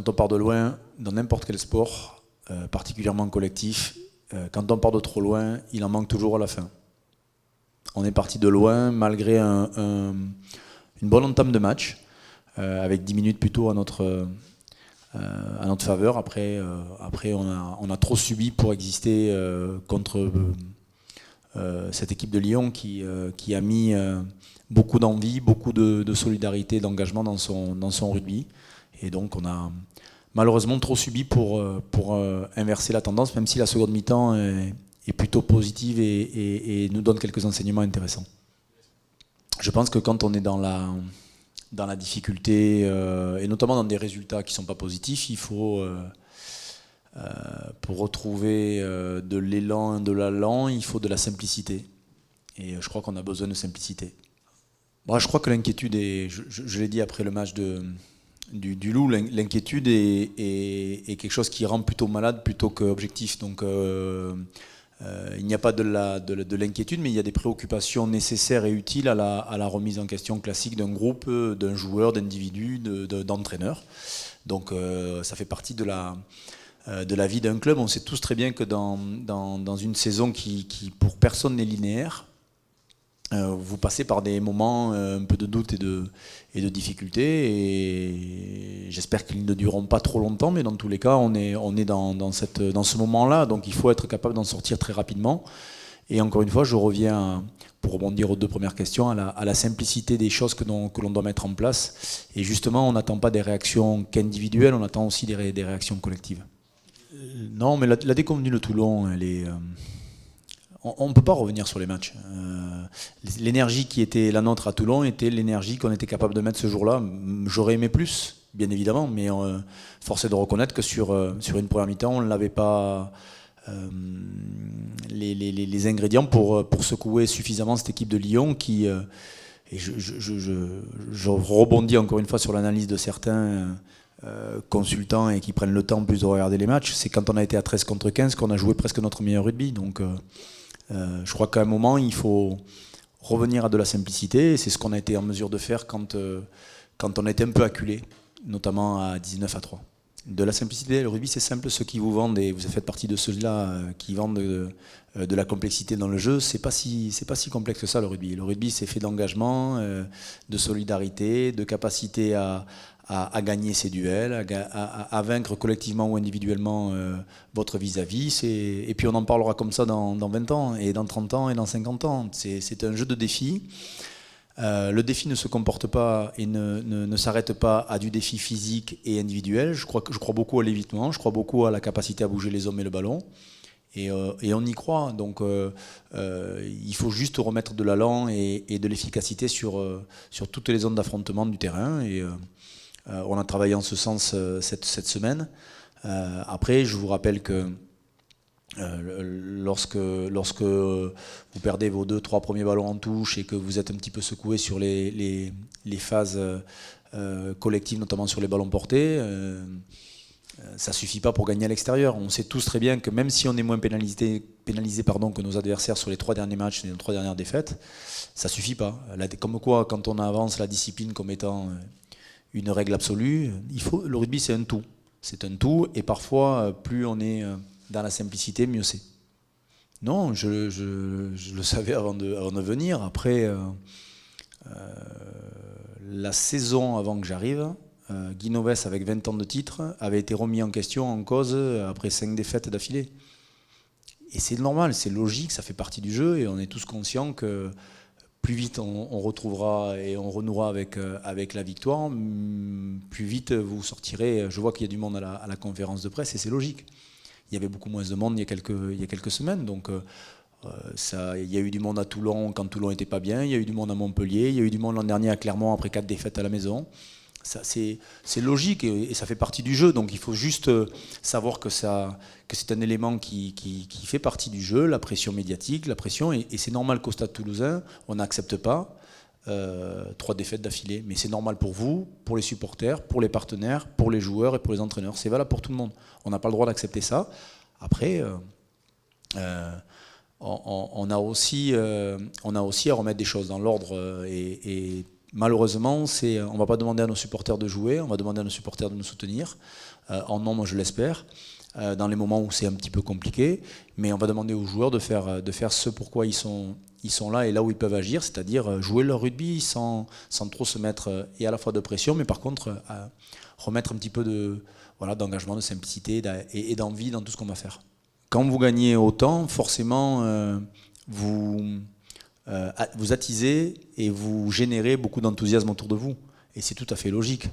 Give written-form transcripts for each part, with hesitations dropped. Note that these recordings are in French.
quand on part de loin, dans n'importe quel sport, particulièrement collectif, quand on part de trop loin, il en manque toujours à la fin. On est parti de loin malgré une bonne entame de match, avec 10 minutes plutôt à notre faveur. Après on a trop subi pour exister contre cette équipe de Lyon qui a mis beaucoup d'envie, beaucoup de solidarité, d'engagement dans son rugby. Et donc on a malheureusement trop subi pour inverser la tendance, même si la seconde mi-temps est plutôt positive et nous donne quelques enseignements intéressants. Je pense que quand on est dans la difficulté, et notamment dans des résultats qui ne sont pas positifs, il faut, pour retrouver de l'élan, de l'allant, il faut de la simplicité. Et je crois qu'on a besoin de simplicité. Bon, je crois que l'inquiétude est, je l'ai dit après le match du Loup, l'inquiétude est quelque chose qui rend plutôt malade plutôt qu'objectif. Donc il n'y a pas de l'inquiétude, mais il y a des préoccupations nécessaires et utiles à la remise en question classique d'un groupe, d'un joueur, d'individus, d'entraîneurs. Donc ça fait partie de la vie d'un club. On sait tous très bien que dans une saison qui pour personne n'est linéaire, vous passez par des moments un peu de doute et de difficulté, et j'espère qu'ils ne dureront pas trop longtemps, mais dans tous les cas on est dans ce moment-là, donc il faut être capable d'en sortir très rapidement. Et encore une fois, je reviens, pour rebondir aux deux premières questions, à la simplicité des choses que l'on doit mettre en place, et justement on n'attend pas des réactions qu'individuelles, on attend aussi des réactions collectives. Non, mais la déconvenue de Toulon, elle est... On ne peut pas revenir sur les matchs. L'énergie qui était la nôtre à Toulon était l'énergie qu'on était capable de mettre ce jour-là. J'aurais aimé plus, bien évidemment, mais force est de reconnaître que sur une première mi-temps, on n'avait pas les ingrédients pour secouer suffisamment cette équipe de Lyon qui... et je rebondis encore une fois sur l'analyse de certains consultants et qui prennent le temps plus de regarder les matchs. C'est quand on a été à 13 contre 15 qu'on a joué presque notre meilleur rugby. Donc... je crois qu'à un moment, il faut revenir à de la simplicité, et c'est ce qu'on a été en mesure de faire quand on a été un peu acculé, notamment à 19-3. De la simplicité, le rugby c'est simple, ceux qui vous vendent, et vous faites partie de ceux-là qui vendent de la complexité dans le jeu, c'est pas si complexe que ça le rugby. Le rugby c'est fait d'engagement, de solidarité, de capacité à gagner ses duels, à vaincre collectivement ou individuellement votre vis-à-vis. Et puis on en parlera comme ça dans 20 ans, et dans 30 ans, et dans 50 ans. C'est un jeu de défi. Le défi ne se comporte pas et ne s'arrête pas à du défi physique et individuel. Je crois beaucoup à l'évitement, je crois beaucoup à la capacité à bouger les hommes et le ballon. Et on y croit. Donc il faut juste remettre de l'allant et de l'efficacité sur toutes les zones d'affrontement du terrain. Et on a travaillé en ce sens cette semaine. Après, je vous rappelle que lorsque vous perdez vos 2-3 premiers ballons en touche et que vous êtes un petit peu secoué sur les phases collectives, notamment sur les ballons portés, ça ne suffit pas pour gagner à l'extérieur. On sait tous très bien que même si on est moins pénalisé que nos adversaires sur les 3 derniers matchs et les 3 dernières défaites, ça ne suffit pas. Comme quoi, quand on avance la discipline comme étant une règle absolue, le rugby c'est un tout. C'est un tout, et parfois, plus on est dans la simplicité, mieux c'est. Non, je le savais avant de venir. Après, la saison avant que j'arrive, Guy Novès, avec 20 ans de titre, avait été remis en question, en cause, après 5 défaites d'affilée. Et c'est normal, c'est logique, ça fait partie du jeu, et on est tous conscients que plus vite on retrouvera et on renouera avec la victoire, plus vite vous sortirez. Je vois qu'il y a du monde à la conférence de presse, et c'est logique. Il y avait beaucoup moins de monde il y a quelques semaines, donc il y a eu du monde à Toulon quand Toulon n'était pas bien, il y a eu du monde à Montpellier, il y a eu du monde l'an dernier à Clermont après 4 défaites à la maison. C'est logique, et ça fait partie du jeu, donc il faut juste savoir que c'est un élément qui fait partie du jeu, la pression médiatique, la pression, et c'est normal qu'au Stade Toulousain, on n'accepte pas 3 défaites d'affilée, mais c'est normal pour vous, pour les supporters, pour les partenaires, pour les joueurs et pour les entraîneurs, c'est valable pour tout le monde. On n'a pas le droit d'accepter ça. Après, on a aussi à remettre des choses dans l'ordre, et malheureusement, on ne va pas demander à nos supporters de jouer, on va demander à nos supporters de nous soutenir. en nombre, je l'espère, dans les moments où c'est un petit peu compliqué, mais on va demander aux joueurs de faire ce pourquoi ils sont là et là où ils peuvent agir, c'est-à-dire jouer leur rugby sans trop se mettre et à la fois de pression, mais par contre remettre un petit peu d'engagement, de simplicité et d'envie dans tout ce qu'on va faire. Quand vous gagnez autant, forcément, vous attisez et vous générez beaucoup d'enthousiasme autour de vous. Et c'est tout à fait logique.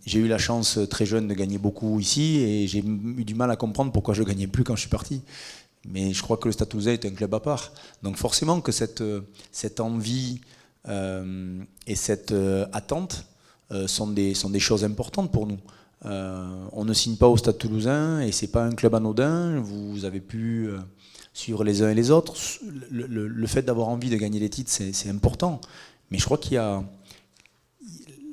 J'ai eu la chance très jeune de gagner beaucoup ici et j'ai eu du mal à comprendre pourquoi je ne gagnais plus quand je suis parti. Mais je crois que le Stade Toulousain est un club à part. Donc forcément que cette envie et cette attente sont des choses importantes pour nous. On ne signe pas au Stade Toulousain et c'est pas un club anodin. Vous avez pu suivre les uns et les autres. Le fait d'avoir envie de gagner les titres, c'est important. Mais je crois qu'il y a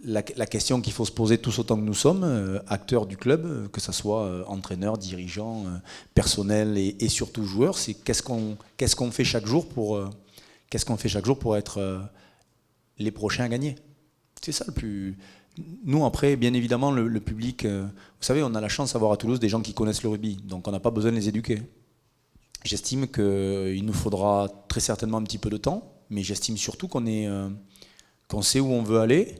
la question qu'il faut se poser tous autant que nous sommes, acteurs du club, que ce soit entraîneurs, dirigeants, personnel et surtout joueurs, c'est qu'est-ce qu'on fait chaque jour pour être les prochains à gagner. C'est ça le plus. Nous, après, bien évidemment, le public, vous savez, on a la chance d'avoir à Toulouse des gens qui connaissent le rugby, donc on n'a pas besoin de les éduquer. J'estime qu'il nous faudra très certainement un petit peu de temps, mais j'estime surtout qu'on sait où on veut aller,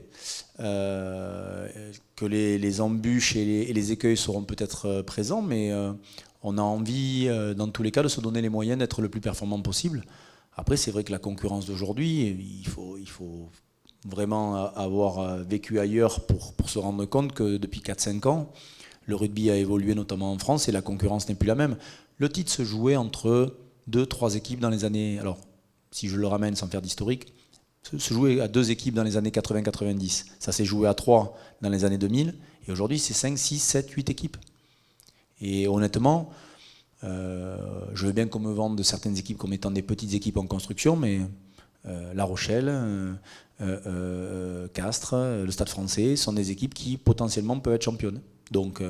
que les embûches et les écueils seront peut-être présents, mais on a envie, dans tous les cas, de se donner les moyens d'être le plus performant possible. Après, c'est vrai que la concurrence d'aujourd'hui, il faut vraiment avoir vécu ailleurs pour se rendre compte que depuis 4-5 ans, le rugby a évolué notamment en France et la concurrence n'est plus la même. Le titre se jouait entre 2-3 équipes dans les années... Alors, si je le ramène sans faire d'historique, se jouait à 2 équipes dans les années 80-90. Ça s'est joué à 3 dans les années 2000. Et aujourd'hui, c'est 5, 6, 7, 8 équipes. Et honnêtement, je veux bien qu'on me vende de certaines équipes comme étant des petites équipes en construction, mais La Rochelle, Castres, le Stade Français sont des équipes qui potentiellement peuvent être championnes. Donc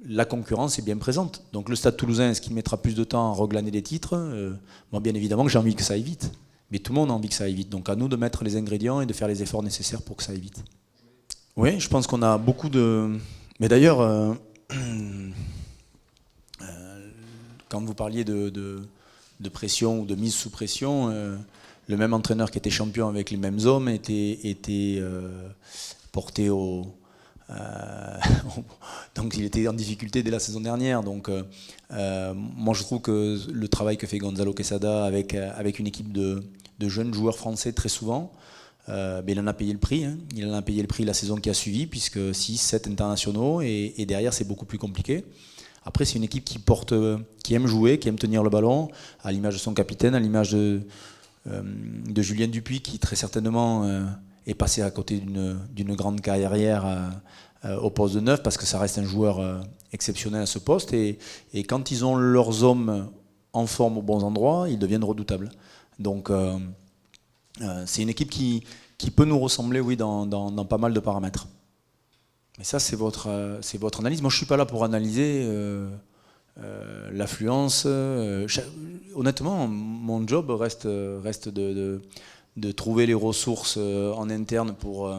la concurrence est bien présente. Donc le Stade Toulousain, est-ce qu'il mettra plus de temps à reglaner les titres? Moi, bien évidemment que j'ai envie que ça aille vite. Mais tout le monde a envie que ça aille vite. Donc à nous de mettre les ingrédients et de faire les efforts nécessaires pour que ça aille vite. Oui, je pense qu'on a beaucoup de... Mais d'ailleurs, quand vous parliez de pression ou de mise sous pression, le même entraîneur qui était champion avec les mêmes hommes était porté au... donc il était en difficulté dès la saison dernière. Donc moi je trouve que le travail que fait Gonzalo Quesada avec une équipe de jeunes joueurs français très souvent, il en a payé le prix. Hein. Il en a payé le prix la saison qui a suivi, puisque 6-7 internationaux et derrière c'est beaucoup plus compliqué. Après c'est une équipe qui aime jouer, qui aime tenir le ballon, à l'image de son capitaine, à l'image de Julien Dupuis qui très certainement est passé à côté d'une grande carrière au poste de 9 parce que ça reste un joueur exceptionnel à ce poste et quand ils ont leurs hommes en forme aux bons endroits, ils deviennent redoutables. Donc c'est une équipe qui peut nous ressembler, oui, dans pas mal de paramètres. Mais ça, c'est votre analyse. Moi, je ne suis pas là pour analyser l'affluence. Honnêtement, mon job reste de trouver les ressources en interne pour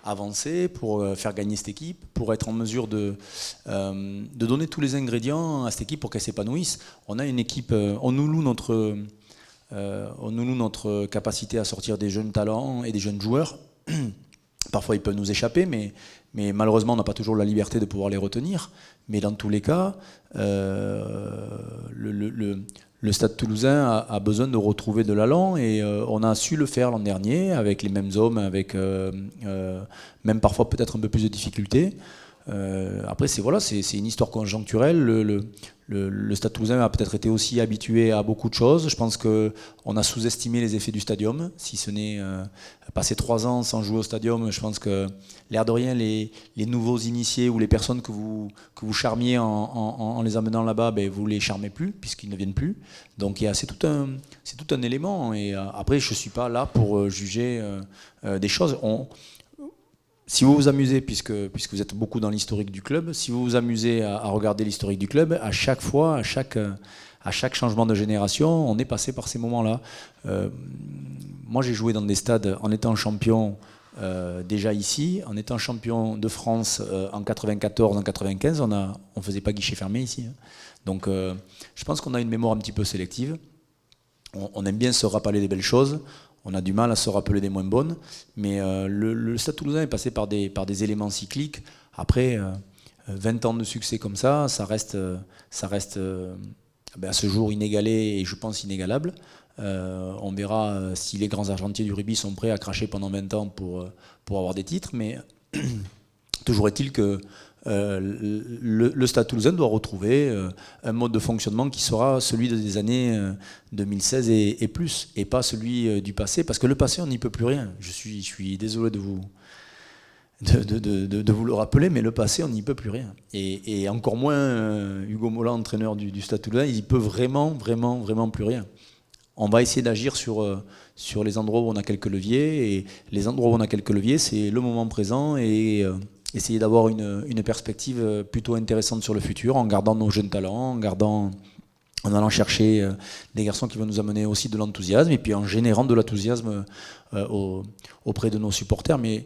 avancer, pour faire gagner cette équipe, pour être en mesure de donner tous les ingrédients à cette équipe pour qu'elle s'épanouisse. On a une équipe, on nous loue notre capacité à sortir des jeunes talents et des jeunes joueurs. Parfois, ils peuvent nous échapper, mais malheureusement, on n'a pas toujours la liberté de pouvoir les retenir. Mais dans tous les cas, le Stade Toulousain a besoin de retrouver de l'allant et on a su le faire l'an dernier avec les mêmes hommes, avec même parfois peut-être un peu plus de difficultés. Après, c'est une histoire conjoncturelle. Le Stade Toulousain a peut-être été aussi habitué à beaucoup de choses. Je pense qu'on a sous-estimé les effets du stadium. Si ce n'est passer 3 ans sans jouer au stadium, je pense que l'air de rien, les nouveaux initiés ou les personnes que vous charmiez en les amenant là-bas, vous ne les charmez plus puisqu'ils ne viennent plus. Donc c'est tout un élément. Et après, je ne suis pas là pour juger des choses. Si vous vous amusez, puisque vous êtes beaucoup dans l'historique du club, si vous vous amusez à regarder l'historique du club, à chaque fois, à chaque changement de génération, on est passé par ces moments-là. Moi, j'ai joué dans des stades en étant champion déjà ici, en étant champion de France en 94, en 95, on ne faisait pas guichet fermé ici. Hein. Donc je pense qu'on a une mémoire un petit peu sélective. On aime bien se rappeler des belles choses. On a du mal à se rappeler des moins bonnes. Mais le Stade Toulousain est passé par des éléments cycliques. Après, 20 ans de succès comme ça reste à ce jour inégalé et je pense inégalable. On verra si les grands argentiers du rugby sont prêts à cracher pendant 20 ans pour avoir des titres, mais toujours est-il que le Stade Toulousain doit retrouver un mode de fonctionnement qui sera celui des années 2016 et plus, et pas celui du passé, parce que le passé, on n'y peut plus rien. Je suis désolé de vous le rappeler, mais le passé, on n'y peut plus rien. Et encore moins Hugo Mola, entraîneur du Stade Toulousain, il n'y peut vraiment plus rien. On va essayer d'agir sur les endroits où on a quelques leviers, et les endroits où on a quelques leviers, c'est le moment présent, et essayer d'avoir une perspective plutôt intéressante sur le futur, en gardant nos jeunes talents, en allant chercher des garçons qui vont nous amener aussi de l'enthousiasme, et puis en générant de l'enthousiasme auprès de nos supporters. Mais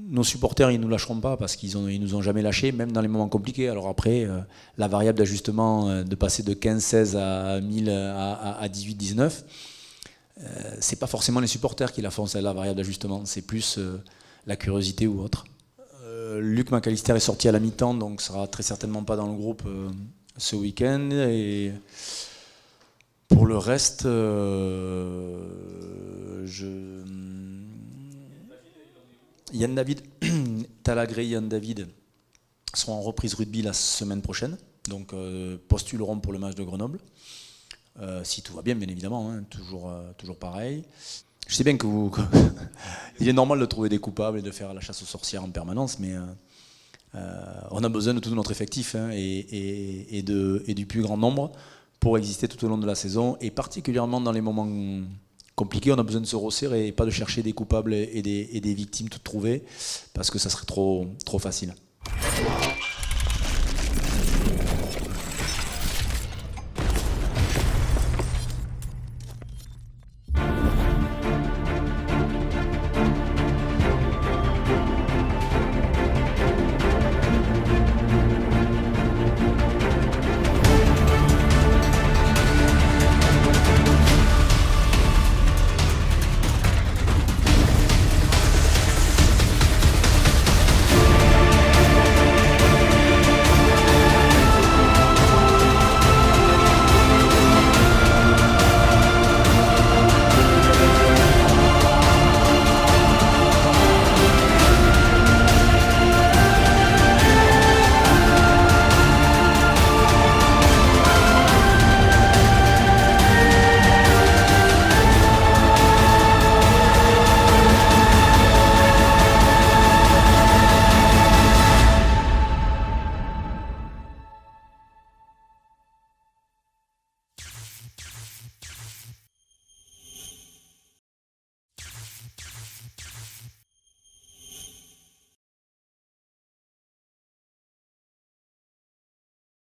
nos supporters, ils ne nous lâcheront pas parce qu'ils nous ont jamais lâchés, même dans les moments compliqués. Alors après, la variable d'ajustement de passer de 15-16 à 1000 à 18-19, c'est pas forcément les supporters qui la font, c'est la variable d'ajustement, c'est plus la curiosité ou autre. Luc McAllister est sorti à la mi-temps, donc sera très certainement pas dans le groupe ce week-end. Et pour le reste, Yann David, Talagré et Yann David seront en reprise rugby la semaine prochaine, donc postuleront pour le match de Grenoble. Si tout va bien, bien évidemment, hein, toujours pareil. Je sais bien que il est normal de trouver des coupables et de faire la chasse aux sorcières en permanence, mais on a besoin de tout notre effectif hein, et du plus grand nombre pour exister tout au long de la saison, et particulièrement dans les moments compliqués, on a besoin de se resserrer et pas de chercher des coupables et des victimes toutes trouvées, parce que ça serait trop facile.